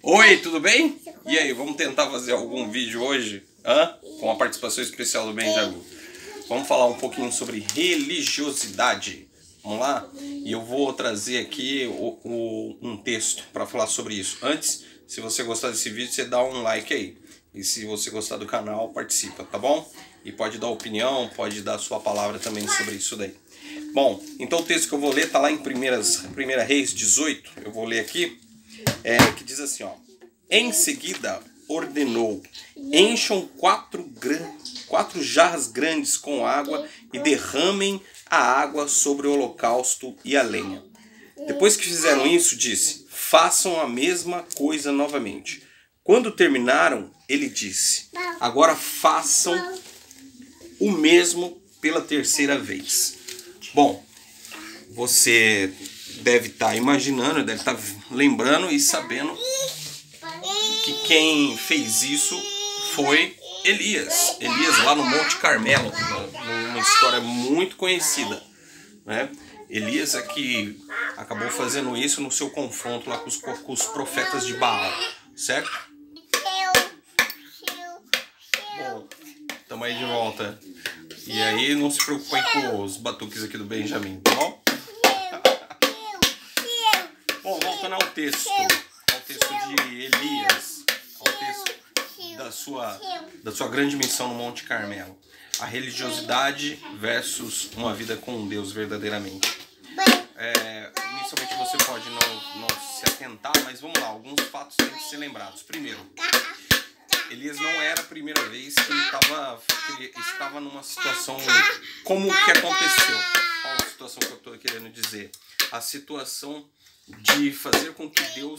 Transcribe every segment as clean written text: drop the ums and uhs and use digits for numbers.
Oi, tudo bem? E aí, vamos tentar fazer algum vídeo hoje? Com a participação especial do Benjamin. Vamos falar um pouquinho sobre religiosidade. Vamos lá? E eu vou trazer aqui um texto para falar sobre isso. Antes, se você gostar desse vídeo, você dá um like aí. E se você gostar do canal, participa, tá bom? E pode dar opinião, pode dar sua palavra também sobre isso daí. Bom, então o texto que eu vou ler está lá em 1 Reis 18. Eu vou ler aqui, que diz assim, ó. Em seguida ordenou, encham quatro jarras grandes com água e derramem a água sobre o holocausto e a lenha. Depois que fizeram isso, disse, façam a mesma coisa novamente. Quando terminaram, ele disse, agora façam o mesmo pela terceira vez. Bom, você deve estar imaginando, deve estar lembrando e sabendo que quem fez isso foi Elias. Elias lá no Monte Carmelo, uma história muito conhecida, né? Elias é que acabou fazendo isso no seu confronto lá com os profetas de Baal, certo? Bom, estamos aí de volta. E aí não se preocupe com os batuques aqui do Benjamin, tá bom? Bom, voltando ao texto de Elias, ao texto da sua grande missão no Monte Carmelo. A religiosidade versus uma vida com Deus verdadeiramente. Inicialmente você pode não se atentar, mas vamos lá, alguns fatos têm que ser lembrados. Primeiro, Elias não era a primeira vez que ele estava numa situação como que aconteceu. Qual a situação que eu estou querendo dizer? A situação de fazer com que Deus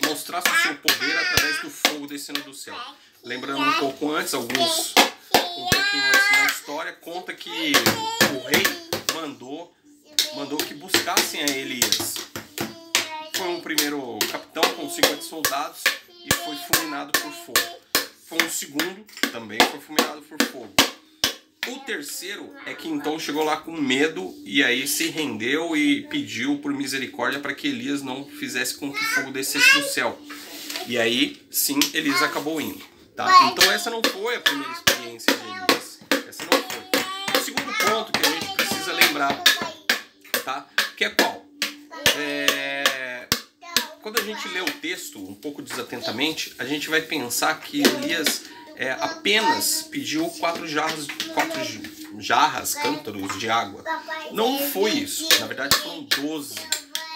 mostrasse o seu poder através do fogo descendo do céu. Lembrando um pouco antes, um pouquinho antes na história, conta que o rei mandou que buscassem a Elias. Foi um primeiro capitão com 50 soldados e foi fulminado por fogo. Foi um segundo, também foi fulminado por fogo. O terceiro é que então chegou lá com medo e aí se rendeu e pediu por misericórdia para que Elias não fizesse com que o fogo descesse do céu. E aí, sim, Elias acabou indo. Tá? Então essa não foi a primeira experiência de Elias. Essa não foi. O segundo ponto que a gente precisa lembrar, tá? Que é qual? Quando a gente lê o texto um pouco desatentamente, a gente vai pensar que Elias apenas pediu 4 jarras, cântaros de água. Não foi isso. Na verdade foram 12,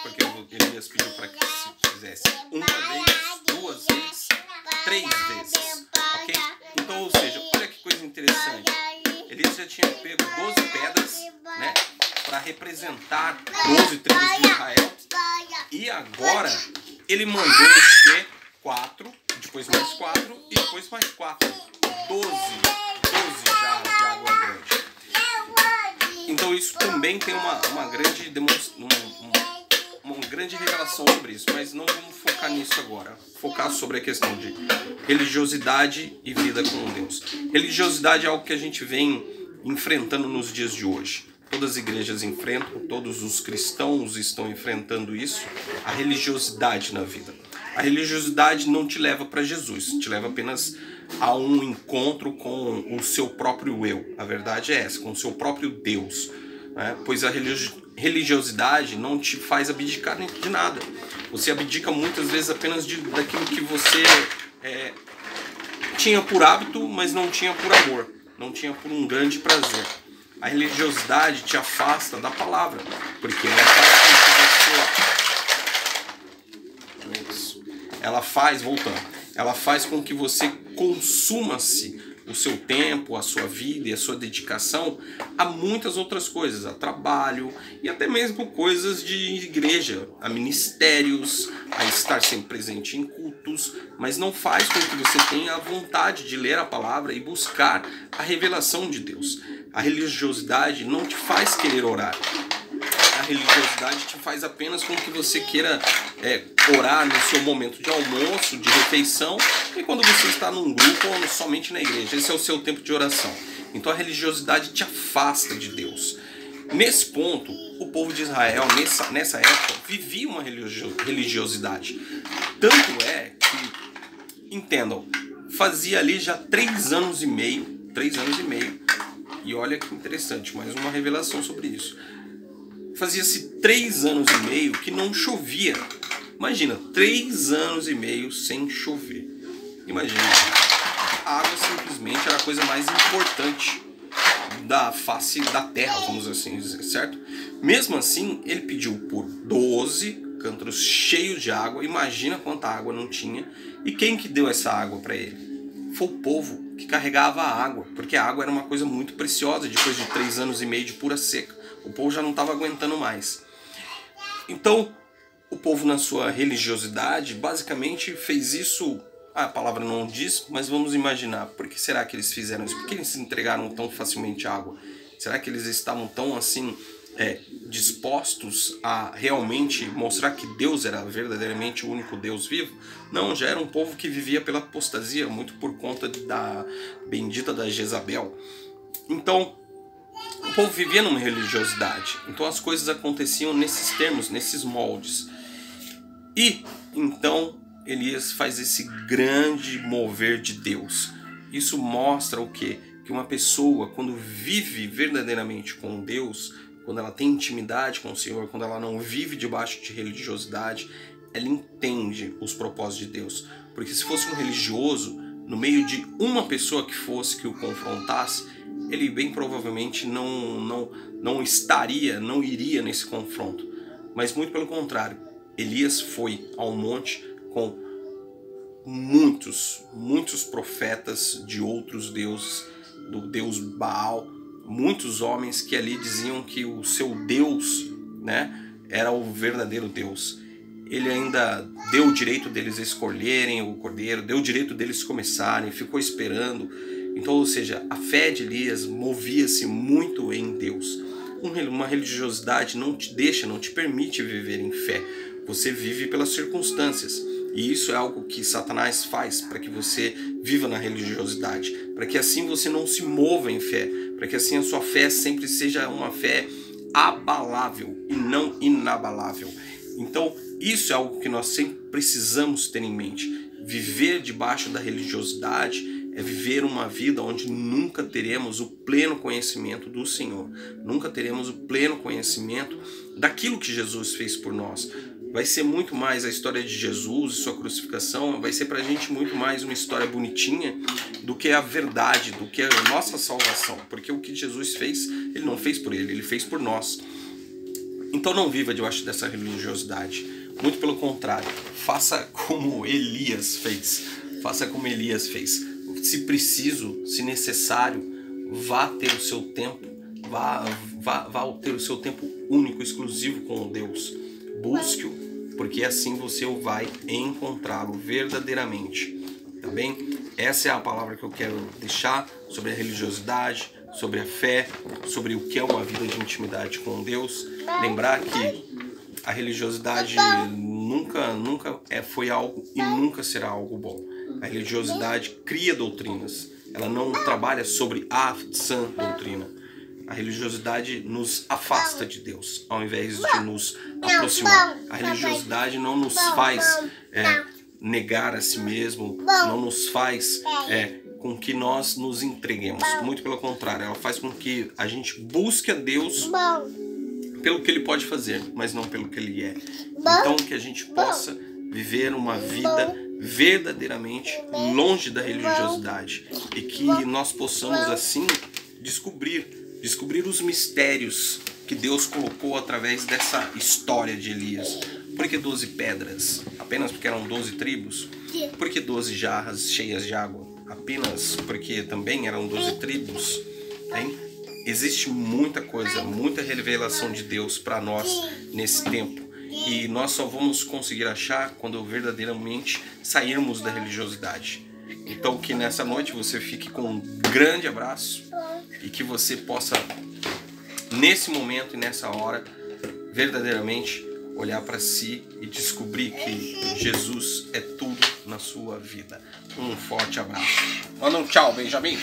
porque Elias pediu para que se fizesse uma vez, 2 vezes, 3 vezes. Ok? Então, ou seja, olha que coisa interessante. Elias já tinha pego 12 pedras, né, para representar 12 tribos de Israel. E agora ele mandou encher 4, depois mais 4 e depois mais 4. 12 jarras de água grande. Então isso também tem uma grande revelação sobre isso, mas não vamos focar nisso agora. Focar sobre a questão de religiosidade e vida com Deus. Religiosidade é algo que a gente vem enfrentando nos dias de hoje. Todas as igrejas enfrentam, todos os cristãos estão enfrentando isso, a religiosidade na vida. A religiosidade não te leva para Jesus, te leva apenas a um encontro com o seu próprio eu. A verdade é essa, com o seu próprio Deus. Né? Pois a religiosidade não te faz abdicar de nada. Você abdica muitas vezes apenas daquilo que você tinha por hábito, mas não tinha por amor, não tinha por um grande prazer. A religiosidade te afasta da palavra, porque ela faz com que você consuma-se o seu tempo, a sua vida e a sua dedicação a muitas outras coisas, a trabalho e até mesmo coisas de igreja, a ministérios, a estar sempre presente em cultos, mas não faz com que você tenha a vontade de ler a palavra e buscar a revelação de Deus. A religiosidade não te faz querer orar. A religiosidade te faz apenas com que você queira orar no seu momento de almoço, de refeição, e quando você está num grupo ou somente na igreja. Esse é o seu tempo de oração. Então a religiosidade te afasta de Deus. Nesse ponto, o povo de Israel, nessa época, vivia uma religiosidade. Tanto é que, entendam, fazia ali já 3 anos e meio, e olha que interessante, mais uma revelação sobre isso. Fazia-se 3 anos e meio que não chovia. Imagina, 3 anos e meio sem chover. Imagina, a água simplesmente era a coisa mais importante da face da terra, vamos assim dizer, certo? Mesmo assim, ele pediu por 12 cântaros cheios de água. Imagina quanta água não tinha. E quem que deu essa água para ele? Foi o povo que carregava a água, porque a água era uma coisa muito preciosa depois de 3 anos e meio de pura seca. O povo já não estava aguentando mais. Então, o povo, na sua religiosidade, basicamente fez isso. A palavra não diz, mas vamos imaginar. Por que será que eles fizeram isso? Por que eles se entregaram tão facilmente à água? Será que eles estavam tão assim dispostos a realmente mostrar que Deus era verdadeiramente o único Deus vivo? Não, já era um povo que vivia pela apostasia, muito por conta da bendita da Jezabel. Então, o povo vivia numa religiosidade. Então as coisas aconteciam nesses termos, nesses moldes. E então Elias faz esse grande mover de Deus. Isso mostra o quê? Que uma pessoa, quando vive verdadeiramente com Deus, quando ela tem intimidade com o Senhor, quando ela não vive debaixo de religiosidade, ela entende os propósitos de Deus. Porque se fosse um religioso, no meio de uma pessoa que fosse que o confrontasse, ele bem provavelmente não iria nesse confronto. Mas muito pelo contrário, Elias foi ao monte com muitos profetas de outros deuses, do deus Baal, muitos homens que ali diziam que o seu Deus, né, era o verdadeiro Deus. Ele ainda deu o direito deles escolherem o cordeiro, deu o direito deles começarem, ficou esperando. Então, ou seja, a fé de Elias movia-se muito em Deus. Uma religiosidade não te permite viver em fé. Você vive pelas circunstâncias. E isso é algo que Satanás faz para que você viva na religiosidade. Para que assim você não se mova em fé. Para que assim a sua fé sempre seja uma fé abalável e não inabalável. Então, isso é algo que nós sempre precisamos ter em mente. Viver debaixo da religiosidade é viver uma vida onde nunca teremos o pleno conhecimento do Senhor. Nunca teremos o pleno conhecimento daquilo que Jesus fez por nós. Vai ser muito mais a história de Jesus e sua crucificação, vai ser pra gente muito mais uma história bonitinha do que a verdade, do que a nossa salvação. Porque o que Jesus fez, ele não fez por ele fez por nós. Então não viva debaixo dessa religiosidade. Muito pelo contrário, faça como Elias fez. Faça como Elias fez. Se preciso, se necessário, vá ter o seu tempo, vá ter o seu tempo único, exclusivo com Deus. Busque-o, porque assim você o vai encontrá-lo verdadeiramente. Tá bem? Essa é a palavra que eu quero deixar sobre a religiosidade, sobre a fé, sobre o que é uma vida de intimidade com Deus. Lembrar que a religiosidade nunca foi algo e nunca será algo bom. A religiosidade cria doutrinas. Ela não trabalha sobre a sã doutrina. A religiosidade nos afasta de Deus, ao invés de nos aproximar. A religiosidade não nos faz negar a si mesmo, não nos faz com que nós nos entreguemos. Muito pelo contrário, ela faz com que a gente busque a Deus pelo que Ele pode fazer, mas não pelo que Ele é. Então que a gente possa viver uma vida verdadeiramente longe da religiosidade e que nós possamos assim descobrir os mistérios que Deus colocou através dessa história de Elias. Por que 12 pedras? Apenas porque eram 12 tribos? Por que 12 jarras cheias de água? Apenas porque também eram 12 tribos? Hein? Existe muita coisa, muita revelação de Deus para nós nesse tempo. E nós só vamos conseguir achar quando verdadeiramente sairmos da religiosidade. Então que nessa noite você fique com um grande abraço e que você possa, nesse momento e nessa hora, verdadeiramente olhar para si e descobrir que Jesus é tudo na sua vida. Um forte abraço. Manda um tchau, Benjamin.